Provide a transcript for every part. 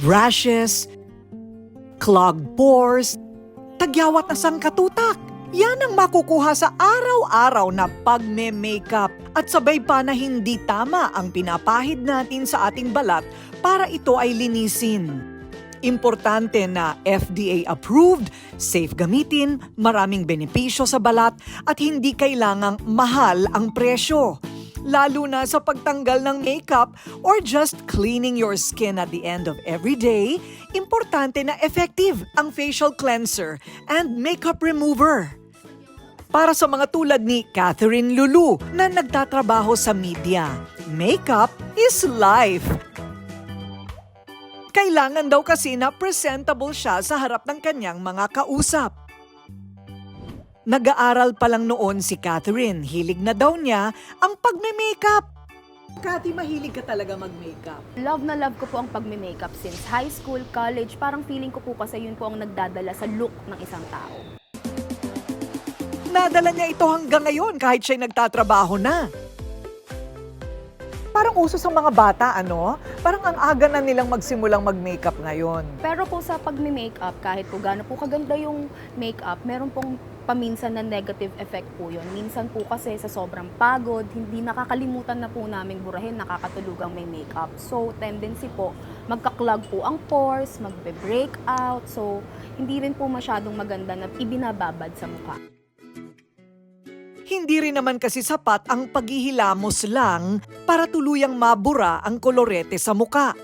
rashes, clogged pores, tagyawat na sangkatutak. Yan ang makukuha sa araw-araw na pagme-makeup at sabay pa na hindi tama ang pinapahid natin sa ating balat para ito ay linisin. Importante na FDA approved, safe gamitin, maraming benepisyo sa balat at hindi kailangang mahal ang presyo. Lalo na sa pagtanggal ng makeup or just cleaning your skin at the end of every day, importante na effective ang facial cleanser and makeup remover. Para sa mga tulad ni Catherine Lulu na nagtatrabaho sa media, makeup is life. Kailangan daw kasi na presentable siya sa harap ng kanyang mga kausap. Nag-aaral pa lang noon si Catherine, hilig na daw niya ang pagme-makeup. Cathy, mahilig ka talaga mag-makeup? Love na love ko po ang pagme-makeup since high school, college. Parang feeling ko po kasi yun po ang nagdadala sa look ng isang tao. Nadala niya ito hanggang ngayon kahit siya'y nagtatrabaho na. Parang uso sa mga bata, ano? Parang ang aga na nilang magsimulang mag-makeup ngayon. Pero po sa pagme-makeup, kahit po gaano po kaganda yung makeup, meron pong paminsan na negative effect po yun. Minsan po kasi sa sobrang pagod, hindi nakakalimutan na po naming burahin, nakakatulugang may makeup. So, tendency po, magka-clog po ang pores, magbe-break out. So, hindi rin po masyadong maganda na ibinababad sa mukha. Hindi rin naman kasi sapat ang paghihilamos lang para tuluyang mabura ang kolorete sa muka.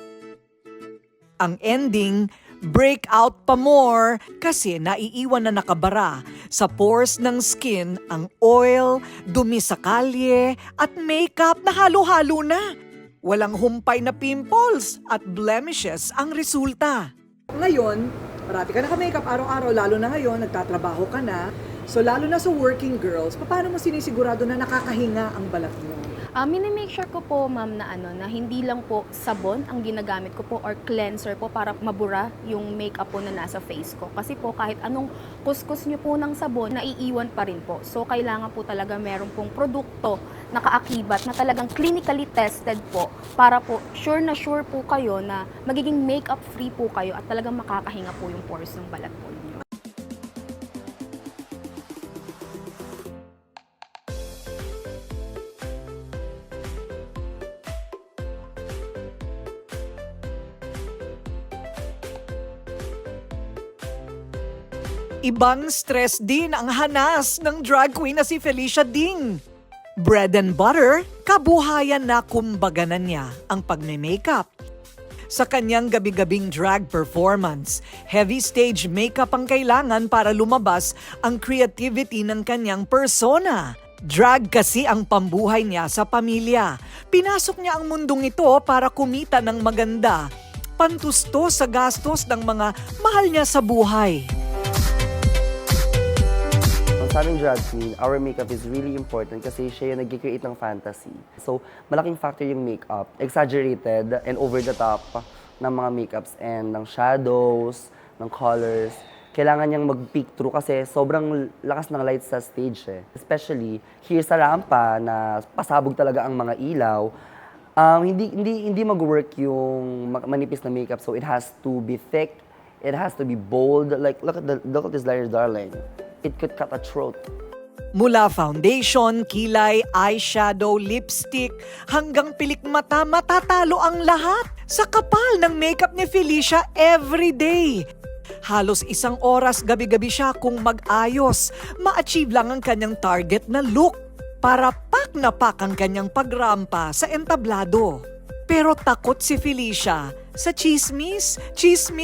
Ang ending, break out pa more kasi naiiwan na nakabara sa pores ng skin ang oil, dumi sa kalye at makeup na halo-halo na. Walang humpay na pimples at blemishes ang resulta. Ngayon, parati ka naka-makeup araw-araw, lalo na ngayon, nagtatrabaho ka na. So lalo na sa working girls, paano mo sinisigurado na nakakahinga ang balat mo? Minimake sure ko po, ma'am, na hindi lang po sabon ang ginagamit ko po or cleanser po para mabura yung makeup po na nasa face ko. Kasi po kahit anong kuskus nyo po ng sabon, naiiwan pa rin po. So kailangan po talaga meron pong produkto na kaakibat na talagang clinically tested po para po sure po kayo na magiging makeup free po kayo at talagang makakahinga po yung pores ng balat po ninyo. Ibang stress din ang hanas ng drag queen na si Felicia Ding. Bread and butter, kabuhayan na kumbaganan niya ang pagme-makeup. Sa kanyang gabi-gabing drag performance, heavy stage makeup ang kailangan para lumabas ang creativity ng kanyang persona. Drag kasi ang pambuhay niya sa pamilya. Pinasok niya ang mundong ito para kumita ng maganda, pantusto sa gastos ng mga mahal niya sa buhay. Sa aming drag queen, our makeup is really important kasi siya yung nag-create ng fantasy. So, malaking factor yung makeup. Exaggerated and over the top ng mga makeups and ng shadows, ng colors. Kailangan niyang mag-peek through kasi sobrang lakas ng light sa stage eh. Especially here sa rampa na pasabog talaga ang mga ilaw. Hindi mag-work yung manipis na makeup, so it has to be thick, it has to be bold. Like, look at this layers, darling. It could cut a throat. Mula foundation, kilay, eyeshadow, lipstick, hanggang pilik mata, matatalo ang lahat sa kapal ng makeup ni Felicia everyday. Halos 1 oras gabi-gabi siya kung mag-ayos, ma-achieve lang ang kanyang target na look para pak na pak ang kanyang pagrampa sa entablado. Pero takot si Felicia sa chismis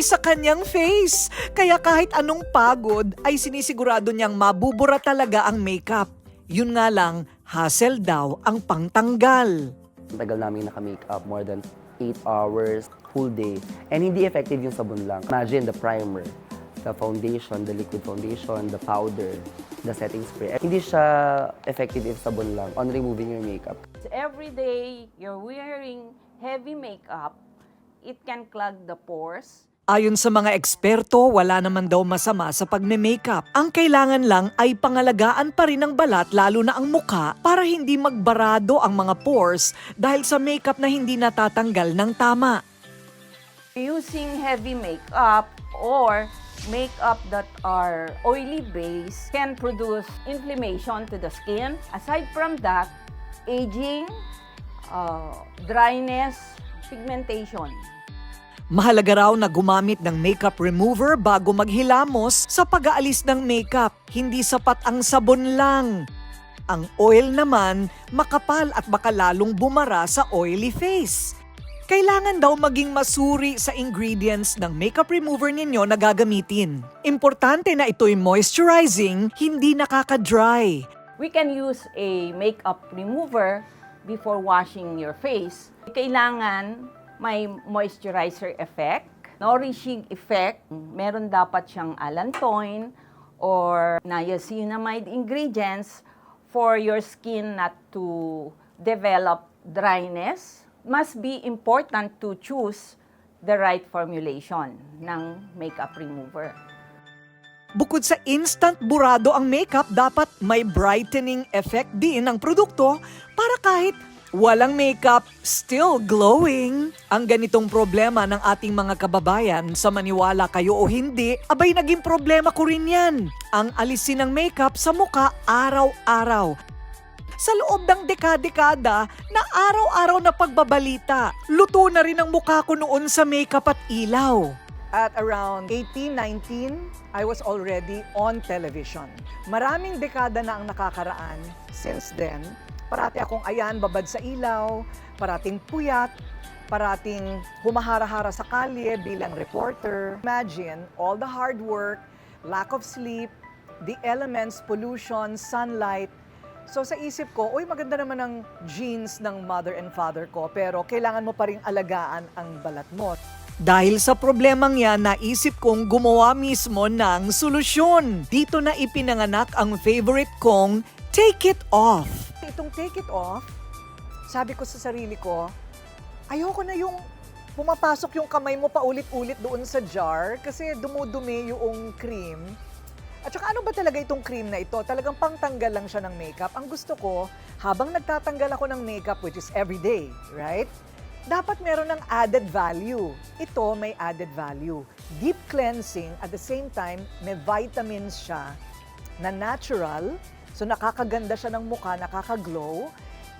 sa kanyang face. Kaya kahit anong pagod ay sinisigurado niyang mabubura talaga ang makeup. Yun nga lang, hassle daw ang pangtanggal. Tagal namin naka-makeup, more than 8 hours, whole day. And hindi effective yung sabon lang. Imagine the primer, the foundation, the liquid foundation, the powder, the setting spray. Hindi siya effective if sabon lang on removing your makeup. Every day you're wearing heavy makeup, it can clog the pores. Ayon sa mga eksperto, wala naman daw masama sa pagme-makeup. Ang kailangan lang ay pangalagaan pa rin ang balat, lalo na ang mukha, para hindi magbarado ang mga pores dahil sa makeup na hindi natatanggal ng tama. Using heavy makeup or makeup that are oily base can produce inflammation to the skin. Aside from that, aging, dryness, pigmentation. Mahalaga raw na gumamit ng makeup remover bago maghilamos sa pag-aalis ng makeup. Hindi sapat ang sabon lang. Ang oil naman, makapal at baka lalong bumara sa oily face. Kailangan daw maging masuri sa ingredients ng makeup remover ninyo na gagamitin. Importante na ito'y moisturizing, hindi nakaka-dry. We can use a makeup remover before washing your face. Kailangan may moisturizer effect, nourishing effect. Meron dapat siyang allantoin or niacinamide ingredients for your skin not to develop dryness. Must be important to choose the right formulation ng makeup remover. Bukod sa instant burado ang makeup, dapat may brightening effect din ang produkto para kahit walang makeup, still glowing. Ang ganitong problema ng ating mga kababayan, sa maniwala kayo o hindi, abay naging problema ko rin yan. Ang alisin ng makeup sa muka araw-araw. Sa loob ng dekada-dekada na araw-araw na pagbabalita, luto na rin ang mukha ko noon sa makeup at ilaw. At around 18, 19, I was already on television. Maraming dekada na ang nakakaraan since then. Parati akong babad sa ilaw, parating puyat, parating humahara-hara sa kalye bilang reporter. Imagine all the hard work, lack of sleep, the elements, pollution, sunlight. So sa isip ko, maganda naman ang genes ng mother and father ko, pero kailangan mo pa ring alagaan ang balat mo. Dahil sa problemang yan, naisip kong gumawa mismo ng solusyon. Dito na ipinanganak ang favorite kong Take It Off. Itong Take It Off, sabi ko sa sarili ko, ayoko na yung pumapasok yung kamay mo paulit-ulit doon sa jar kasi dumudumi yung cream. At saka ano ba talaga itong cream na ito? Talagang pangtanggal lang siya ng makeup. Ang gusto ko, habang nagtatanggal ako ng makeup, which is everyday, right? Dapat meron ng added value. Ito may added value. Deep cleansing, at the same time, may vitamins siya na natural. So nakakaganda siya ng mukha, nakaka-glow,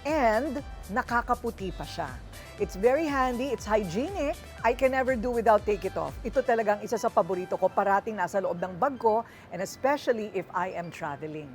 and nakakaputi pa siya. It's very handy, it's hygienic. I can never do without Take It Off. Ito talagang isa sa paborito ko, parating nasa loob ng bag ko, and especially if I am traveling.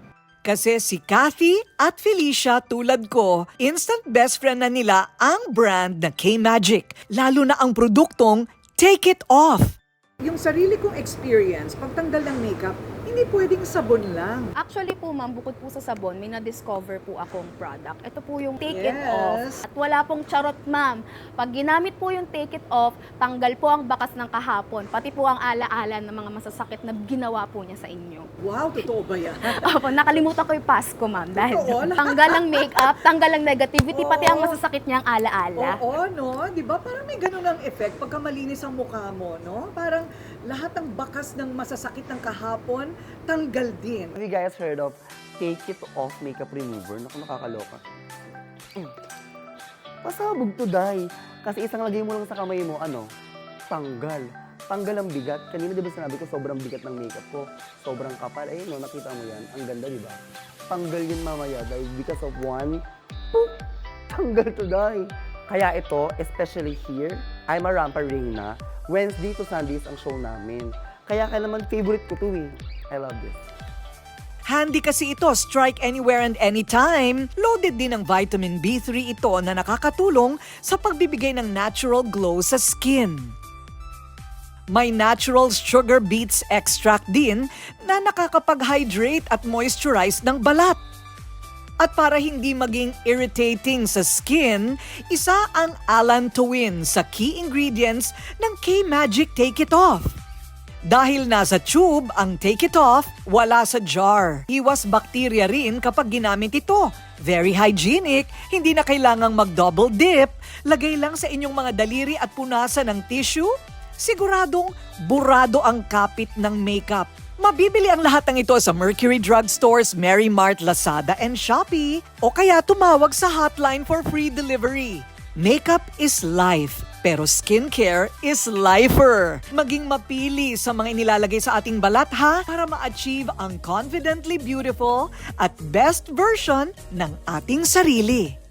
Kasi si Kathy at Felicia tulad ko, instant best friend na nila ang brand na K-Magic, lalo na ang produktong Take It Off. Yung sarili kong experience, pagtanggal ng makeup, hindi pwedeng sabon lang. Actually po ma'am, bukod po sa sabon, may na-discover po akong product. Ito po yung Take It Yes. Off. At wala pong charot ma'am. Pag ginamit po yung Take It Off, tanggal po ang bakas ng kahapon. Pati po ang ala-ala ng mga masasakit na ginawa po niya sa inyo. Wow, totoo ba yan? Opo, nakalimutan ko yung Pasko ma'am. Dahil Totoo? tanggal ang makeup, tanggal ang negativity, pati ang masasakit niyang ala-ala. Oo, no? Di ba? Parang may ganun ang effect pagka malinis ang mukha mo, no? Parang lahat ng bakas ng masasakit ng kahapon, tanggal din. Have you guys heard of Take It Off makeup remover? Naku, nakakaloka. Pasabog to, Day. Kasi isang lagay mo lang sa kamay mo, tanggal. Tanggal ang bigat. Kanina di ba sinabi ko, sobrang bigat ng makeup ko. Sobrang kapal. Ayun, no, nakita mo yan. Ang ganda, di ba? Tanggal yun mamaya, Day. Because of one, tanggal to, Day. Kaya ito, especially here, I'm a Rampa Reina. Wednesday to Sundays ang show namin. Kaya naman favorite ko to eh. I love this. Handy kasi ito, strike anywhere and anytime. Loaded din ng vitamin B3 ito na nakakatulong sa pagbibigay ng natural glow sa skin. May natural sugar beets extract din na nakakapag-hydrate at moisturize ng balat. At para hindi maging irritating sa skin, isa ang allantoin sa key ingredients ng K-Magic Take It Off. Dahil nasa tube ang Take It Off, wala sa jar. Iwas bakterya rin kapag ginamit ito. Very hygienic, hindi na kailangang mag-double dip. Lagay lang sa inyong mga daliri at punasan ng tissue. Siguradong burado ang kapit ng makeup. Mabibili ang lahat ng ito sa Mercury Drugstores, Mary Mart, Lazada, and Shopee. O kaya tumawag sa hotline for free delivery. Makeup is life. Pero skincare is lifer. Maging mapili sa mga inilalagay sa ating balat ha para ma-achieve ang confidently beautiful at best version ng ating sarili.